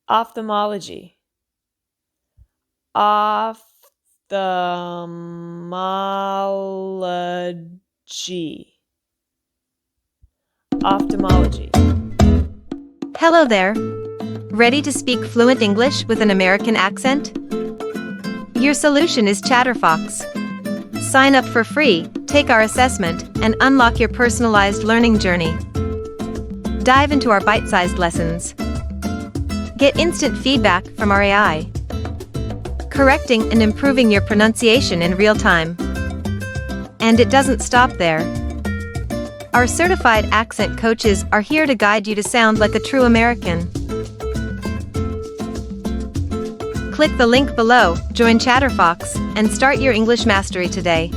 Ophthalmology. Ophthalmology. Ophthalmology. Hello there. Ready to speak fluent English with an American accent? Your solution is ChatterFox. Sign up for free, take our assessment, and unlock your personalized learning journey. Dive into our bite-sized lessons. Get instant feedback from our AI, correcting and improving your pronunciation in real time. And it doesn't stop there. Our certified accent coaches are here to guide you to sound like a true American. Click the link below, join ChatterFox, and start your English mastery today.